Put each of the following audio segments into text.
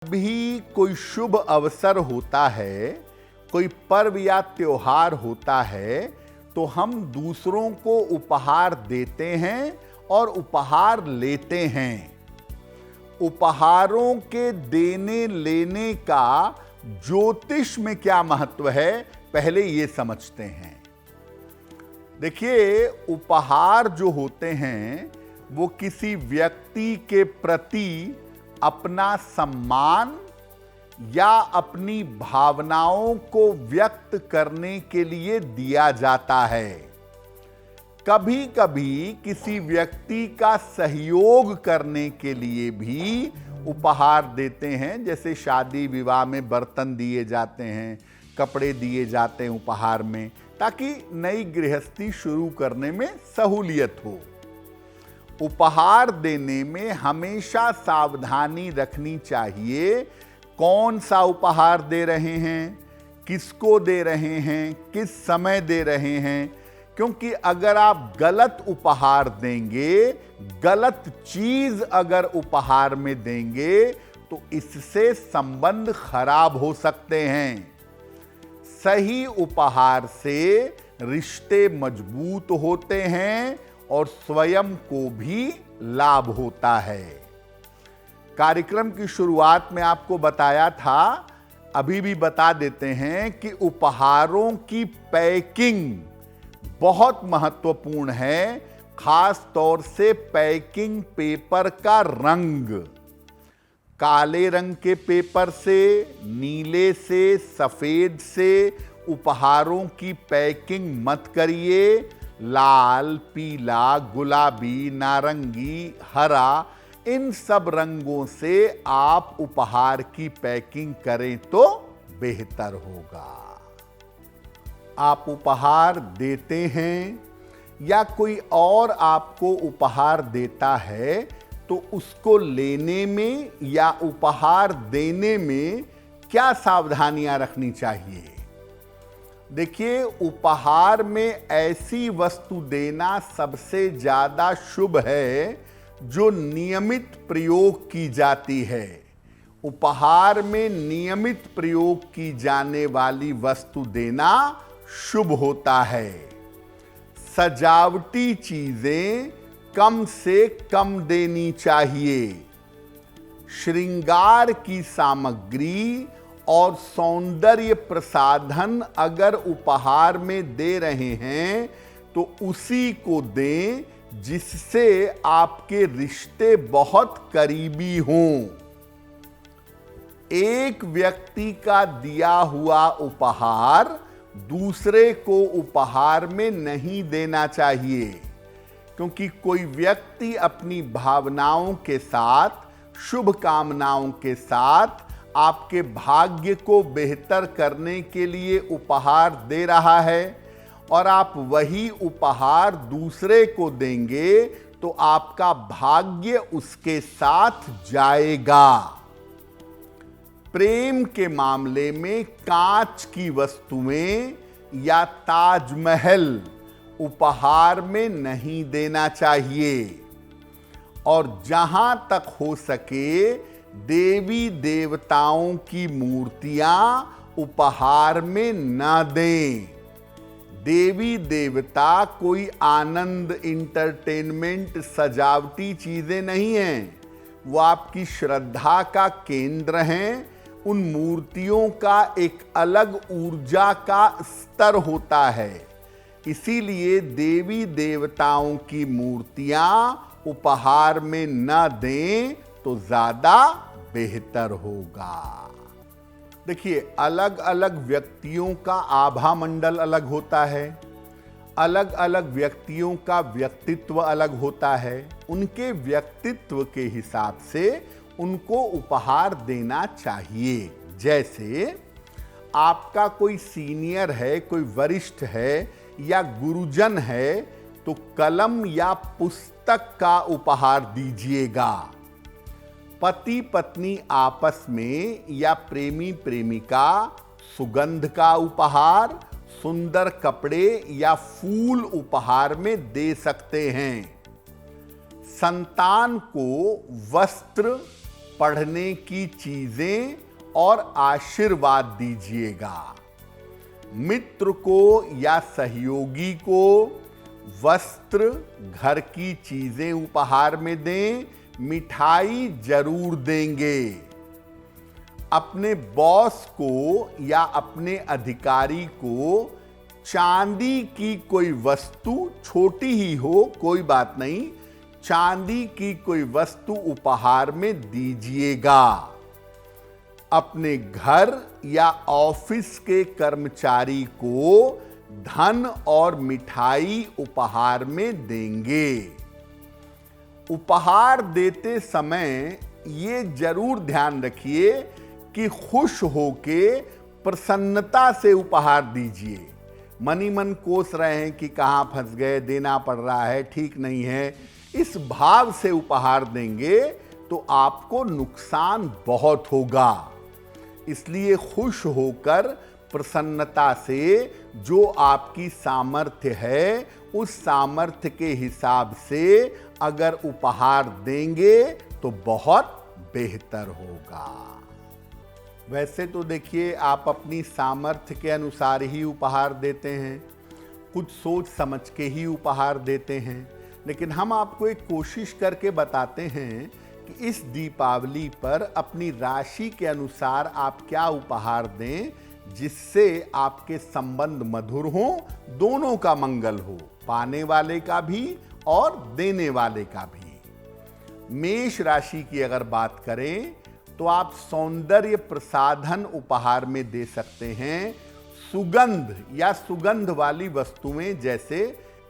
भी कोई शुभ अवसर होता है, कोई पर्व या त्योहार होता है, तो हम दूसरों को उपहार देते हैं और उपहार लेते हैं। उपहारों के देने लेने का ज्योतिष में क्या महत्व है, पहले ये समझते हैं। देखिए, उपहार जो होते हैं वो किसी व्यक्ति के प्रति अपना सम्मान या अपनी भावनाओं को व्यक्त करने के लिए दिया जाता है। कभी कभी किसी व्यक्ति का सहयोग करने के लिए भी उपहार देते हैं, जैसे शादी विवाह में बर्तन दिए जाते हैं, कपड़े दिए जाते हैं उपहार में, ताकि नई गृहस्थी शुरू करने में सहूलियत हो। उपहार देने में हमेशा सावधानी रखनी चाहिए। कौन सा उपहार दे रहे हैं, किसको दे रहे हैं, किस समय दे रहे हैं, क्योंकि अगर आप गलत उपहार देंगे, गलत चीज अगर उपहार में देंगे, तो इससे संबंध खराब हो सकते हैं। सही उपहार से रिश्ते मजबूत होते हैं और स्वयं को भी लाभ होता है। कार्यक्रम की शुरुआत में आपको बताया था, अभी भी बता देते हैं कि उपहारों की पैकिंग बहुत महत्वपूर्ण है, खास तौर से पैकिंग पेपर का रंग। काले रंग के पेपर से, नीले से, सफेद से उपहारों की पैकिंग मत करिए। लाल, पीला, गुलाबी, नारंगी, हरा, इन सब रंगों से आप उपहार की पैकिंग करें तो बेहतर होगा। आप उपहार देते हैं या कोई और आपको उपहार देता है, तो उसको लेने में या उपहार देने में क्या सावधानियां रखनी चाहिए। देखिए, उपहार में ऐसी वस्तु देना सबसे ज्यादा शुभ है जो नियमित प्रयोग की जाती है। उपहार में नियमित प्रयोग की जाने वाली वस्तु देना शुभ होता है। सजावटी चीजें कम से कम देनी चाहिए। श्रृंगार की सामग्री और सौंदर्य प्रसाधन अगर उपहार में दे रहे हैं, तो उसी को दें जिससे आपके रिश्ते बहुत करीबी हों। एक व्यक्ति का दिया हुआ उपहार दूसरे को उपहार में नहीं देना चाहिए, क्योंकि कोई व्यक्ति अपनी भावनाओं के साथ, शुभ कामनाओं के साथ आपके भाग्य को बेहतर करने के लिए उपहार दे रहा है और आप वही उपहार दूसरे को देंगे, तो आपका भाग्य उसके साथ जाएगा। प्रेम के मामले में कांच की वस्तुएं या ताजमहल उपहार में नहीं देना चाहिए, और जहां तक हो सके देवी देवताओं की मूर्तियां उपहार में न दें। देवी देवता कोई आनंद, इंटरटेनमेंट, सजावटी चीजें नहीं हैं, वो आपकी श्रद्धा का केंद्र हैं। उन मूर्तियों का एक अलग ऊर्जा का स्तर होता है, इसीलिए देवी देवताओं की मूर्तियां उपहार में न दें तो ज्यादा बेहतर होगा। देखिए, अलग अलग व्यक्तियों का आभा मंडल अलग होता है, अलग अलग व्यक्तियों का व्यक्तित्व अलग होता है। उनके व्यक्तित्व के हिसाब से उनको उपहार देना चाहिए। जैसे आपका कोई सीनियर है, कोई वरिष्ठ है या गुरुजन है, तो कलम या पुस्तक का उपहार दीजिएगा। पति पत्नी आपस में या प्रेमी प्रेमिका सुगंध का उपहार, सुंदर कपड़े या फूल उपहार में दे सकते हैं। संतान को वस्त्र, पढ़ने की चीजें और आशीर्वाद दीजिएगा। मित्र को या सहयोगी को वस्त्र, घर की चीजें उपहार में दें, मिठाई जरूर देंगे। अपने बॉस को या अपने अधिकारी को चांदी की कोई वस्तु, छोटी ही हो कोई बात नहीं, चांदी की कोई वस्तु उपहार में दीजिएगा। अपने घर या ऑफिस के कर्मचारी को धन और मिठाई उपहार में देंगे। उपहार देते समय ये जरूर ध्यान रखिए कि खुश होके प्रसन्नता से उपहार दीजिए। मनी मन कोस रहे हैं कि कहां फंस गए, देना पड़ रहा है, ठीक नहीं है, इस भाव से उपहार देंगे तो आपको नुकसान बहुत होगा। इसलिए खुश होकर प्रसन्नता से जो आपकी सामर्थ्य है उस सामर्थ्य के हिसाब से अगर उपहार देंगे तो बहुत बेहतर होगा। वैसे तो देखिए, आप अपनी सामर्थ्य के अनुसार ही उपहार देते हैं, कुछ सोच समझ के ही उपहार देते हैं, लेकिन हम आपको एक कोशिश करके बताते हैं कि इस दीपावली पर अपनी राशि के अनुसार आप क्या उपहार दें जिससे आपके संबंध मधुर हों, दोनों का मंगल हो, पाने वाले का भी और देने वाले का भी। मेष राशि की अगर बात करें तो आप सौंदर्य प्रसाधन उपहार में दे सकते हैं। सुगंध या सुगंध वाली वस्तुएं जैसे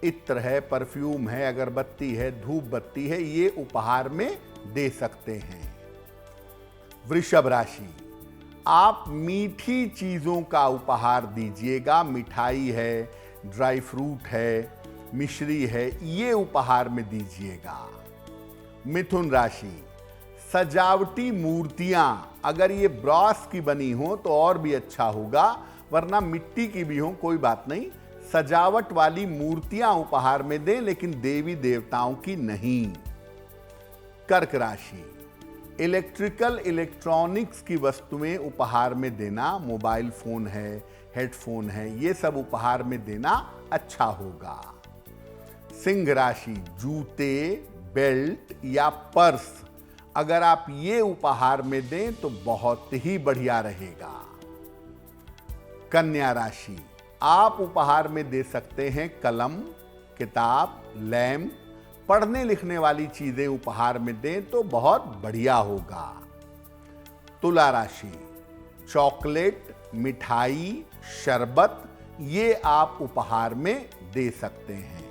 इत्र है, परफ्यूम है, अगरबत्ती है, धूप बत्ती है, ये उपहार में दे सकते हैं। वृषभ राशि, आप मीठी चीजों का उपहार दीजिएगा। मिठाई है, ड्राई फ्रूट है, मिश्री है, ये उपहार में दीजिएगा। मिथुन राशि, सजावटी मूर्तियां अगर ये ब्रॉस की बनी हो तो और भी अच्छा होगा, वरना मिट्टी की भी हो कोई बात नहीं, सजावट वाली मूर्तियां उपहार में दें, लेकिन देवी देवताओं की नहीं। कर्क राशि, इलेक्ट्रिकल इलेक्ट्रॉनिक्स की वस्तुएं उपहार में देना, मोबाइल फोन है, हेडफोन है, ये सब उपहार में देना अच्छा होगा। सिंह राशि, जूते, बेल्ट या पर्स अगर आप ये उपहार में दें तो बहुत ही बढ़िया रहेगा। कन्या राशि, आप उपहार में दे सकते हैं कलम, किताब, लैंप, पढ़ने लिखने वाली चीजें उपहार में दें तो बहुत बढ़िया होगा। तुला राशि, चॉकलेट, मिठाई, शरबत, ये आप उपहार में दे सकते हैं।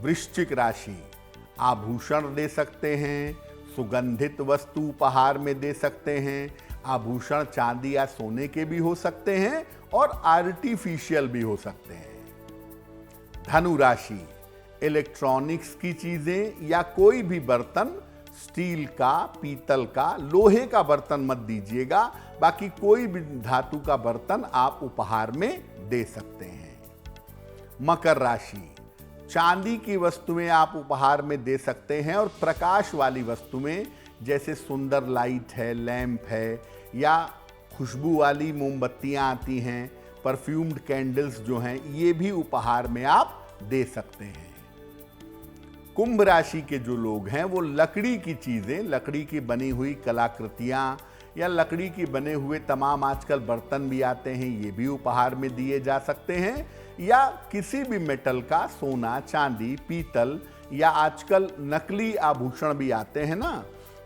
वृश्चिक राशि, आभूषण दे सकते हैं, सुगंधित वस्तु उपहार में दे सकते हैं। आभूषण चांदी या सोने के भी हो सकते हैं और आर्टिफिशियल भी हो सकते हैं। धनु राशि, इलेक्ट्रॉनिक्स की चीजें या कोई भी बर्तन, स्टील का, पीतल का, लोहे का बर्तन मत दीजिएगा, बाकी कोई भी धातु का बर्तन आप उपहार में दे सकते हैं। मकर राशि, चांदी की वस्तुएं आप उपहार में दे सकते हैं और प्रकाश वाली वस्तुएं जैसे सुंदर लाइट है, लैंप है, या खुशबू वाली मोमबत्तियां आती हैं, परफ्यूम्ड कैंडल्स जो हैं, ये भी उपहार में आप दे सकते हैं। कुंभ राशि के जो लोग हैं वो लकड़ी की चीजें, लकड़ी की बनी हुई कलाकृतियां या लकड़ी की बने हुए तमाम आजकल बर्तन भी आते हैं, ये भी उपहार में दिए जा सकते हैं। या किसी भी मेटल का, सोना, चांदी, पीतल या आजकल नकली आभूषण भी आते हैं ना,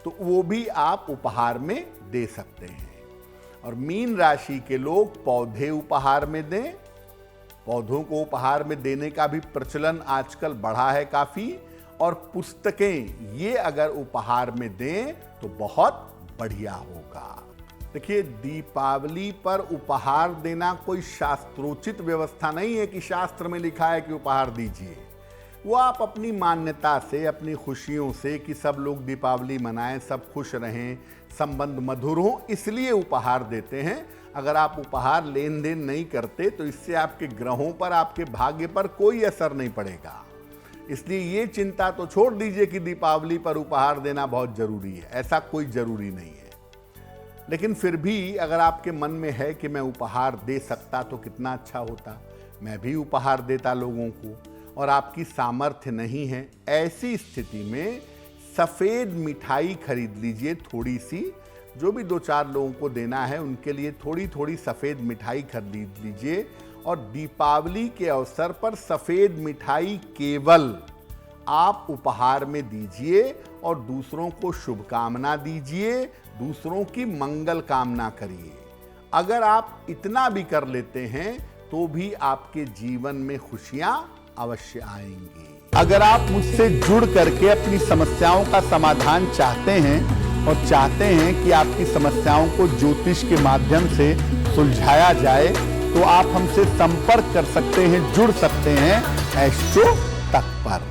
तो वो भी आप उपहार में दे सकते हैं। और मीन राशि के लोग पौधे उपहार में दें, पौधों को उपहार में देने का भी प्रचलन आजकल बढ़ा है काफी। और पुस्तकें, ये अगर उपहार में दें तो बहुत बढ़िया होगा। देखिए, दीपावली पर उपहार देना कोई शास्त्रोचित व्यवस्था नहीं है कि शास्त्र में लिखा है कि उपहार दीजिए। वो आप अपनी मान्यता से, अपनी खुशियों से कि सब लोग दीपावली मनाएं, सब खुश रहें, संबंध मधुर हो, इसलिए उपहार देते हैं। अगर आप उपहार लेन देन नहीं करते तो इससे आपके ग्रहों पर, आपके भाग्य पर कोई असर नहीं पड़ेगा। इसलिए ये चिंता तो छोड़ दीजिए कि दीपावली पर उपहार देना बहुत जरूरी है, ऐसा कोई जरूरी नहीं है। लेकिन फिर भी अगर आपके मन में है कि मैं उपहार दे सकता तो कितना अच्छा होता, मैं भी उपहार देता लोगों को, और आपकी सामर्थ्य नहीं है, ऐसी स्थिति में सफ़ेद मिठाई खरीद लीजिए थोड़ी सी, जो भी 2-4 लोगों को देना है उनके लिए थोड़ी थोड़ी सफ़ेद मिठाई खरीद लीजिए। और दीपावली के अवसर पर सफ़ेद मिठाई केवल आप उपहार में दीजिए और दूसरों को शुभकामना दीजिए, दूसरों की मंगल कामना करिए। अगर आप इतना भी कर लेते हैं तो भी आपके जीवन में खुशियां अवश्य आएंगी। अगर आप मुझसे जुड़ करके अपनी समस्याओं का समाधान चाहते हैं और चाहते हैं कि आपकी समस्याओं को ज्योतिष के माध्यम से सुलझाया जाए, तो आप हमसे संपर्क कर सकते हैं, जुड़ सकते हैं एस्ट्रो तक पर।